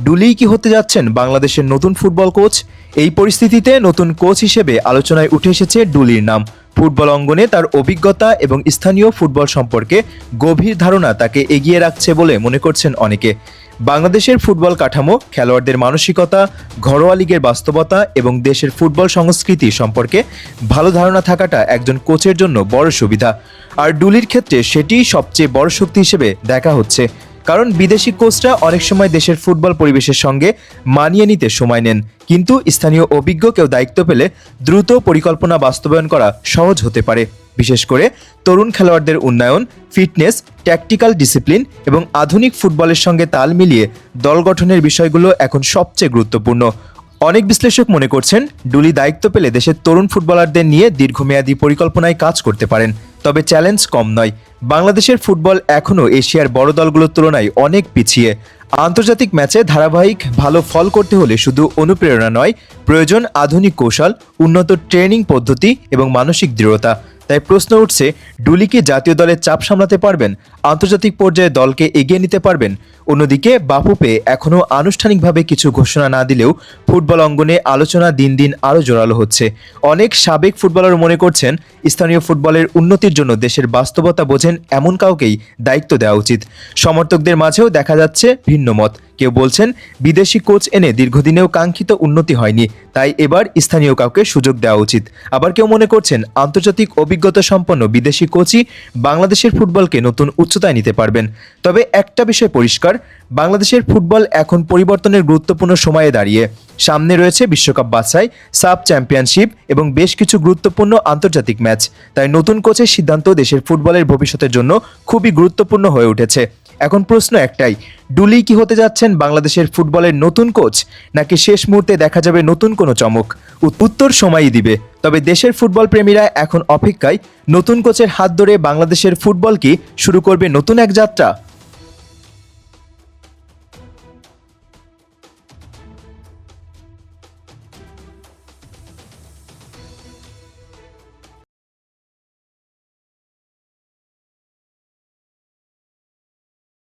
ডুলি কি হতে যাচ্ছেন বাংলাদেশের নতুন ফুটবল কোচ? এই পরিস্থিতিতে নতুন কোচ হিসেবে আলোচনায় উঠে এসেছে ডুলির নাম। ফুটবল অঙ্গনে তার অভিজ্ঞতা এবং স্থানীয় ফুটবল সম্পর্কে গভীর ধারণা তাকে এগিয়ে রাখছে বলে মনে করছেন অনেকে। বাংলাদেশের ফুটবল কাঠামো, খেলোয়াড়দের মানসিকতা, ঘরোয়া লিগের বাস্তবতা এবং দেশের ফুটবল সংস্কৃতি সম্পর্কে ভালো ধারণা থাকাটা একজন কোচের জন্য বড় সুবিধা। আর ডুলির ক্ষেত্রে সেটিই সবচেয়ে বড় শক্তি হিসেবে দেখা হচ্ছে। কারণ বিদেশি কোচরা অনেক সময় দেশের ফুটবল পরিবেশের সঙ্গে মানিয়ে নিতে সময় নেন, কিন্তু স্থানীয় অভিজ্ঞ কেউ দায়িত্ব পেলে দ্রুত পরিকল্পনা বাস্তবায়ন করা সহজ হতে পারে। বিশেষ করে তরুণ খেলোয়াড়দের উন্নয়ন, ফিটনেস, ট্যাকটিক্যাল ডিসিপ্লিন এবং আধুনিক ফুটবলের সঙ্গে তাল মিলিয়ে দল গঠনের বিষয়গুলো এখন সবচেয়ে গুরুত্বপূর্ণ। অনেক বিশ্লেষক মনে করছেন ডুলি দায়িত্ব পেলে দেশের তরুণ ফুটবলারদের নিয়ে দীর্ঘমেয়াদী পরিকল্পনায় কাজ করতে পারেন। তবে চ্যালেঞ্জ কম নয়। বাংলাদেশের ফুটবল এখনও এশিয়ার বড় দলগুলোর তুলনায় অনেক পিছিয়ে। আন্তর্জাতিক ম্যাচে ধারাবাহিক ভালো ফল করতে হলে শুধু অনুপ্রেরণা নয়, প্রয়োজন আধুনিক কৌশল, উন্নত ট্রেনিং পদ্ধতি এবং মানসিক দৃঢ়তা। তাই প্রশ্ন উঠছে, ডুলি কি জাতীয় দলের চাপ সামলাতে পারবেন? আন্তর্জাতিক পর্যায়ে দলকে এগিয়ে নিতে পারবেন? অন্যদিকে বাফুফে এখনও আনুষ্ঠানিকভাবে কিছু ঘোষণা না দিলেও ফুটবল অঙ্গনে আলোচনা দিন দিন আরও জোরালো হচ্ছে। অনেক সাবেক ফুটবলার মনে করছেন স্থানীয় ফুটবলের উন্নতির জন্য দেশের বাস্তবতা বোঝেন এমন কাউকেই দায়িত্ব দেওয়া উচিত। সমর্থকদের মাঝেও দেখা যাচ্ছে ভিন্ন মত। কেউ বলছেন বিদেশি কোচ এনে দীর্ঘদিনেও কাঙ্ক্ষিত উন্নতি হয়নি, তাই এবার স্থানীয় কাউকে সুযোগ দেওয়া উচিত। আবার কেউ মনে করছেন আন্তর্জাতিক অভিজ্ঞতা সম্পন্ন বিদেশি কোচই বাংলাদেশের ফুটবলকে নতুন উচ্চতায় নিতে পারবেন। তবে একটা বিষয় পরিষ্কার, বাংলাদেশের ফুটবল এখন পরিবর্তনের গুরুত্বপূর্ণ সময়ে দাঁড়িয়ে। সামনে রয়েছে বিশ্বকাপ বাছাই, সাব চ্যাম্পিয়নশিপ এবং বেশ কিছু গুরুত্বপূর্ণ আন্তর্জাতিক ম্যাচ। তাই নতুন কোচের সিদ্ধান্ত দেশের ফুটবলের ভবিষ্যতের জন্য খুবই গুরুত্বপূর্ণ হয়ে উঠেছে। এখন প্রশ্ন একটাই, ডুলি কি হতে যাচ্ছেন বাংলাদেশের ফুটবলের নতুন কোচ, নাকি শেষ মুহূর্তে দেখা যাবে নতুন কোনো চমক? উত্তর সময়ই দিবে। তবে দেশের ফুটবল প্রেমীরা এখন অপেক্ষায়, নতুন কোচের হাত ধরে বাংলাদেশের ফুটবল কি শুরু করবে নতুন এক যাত্রা?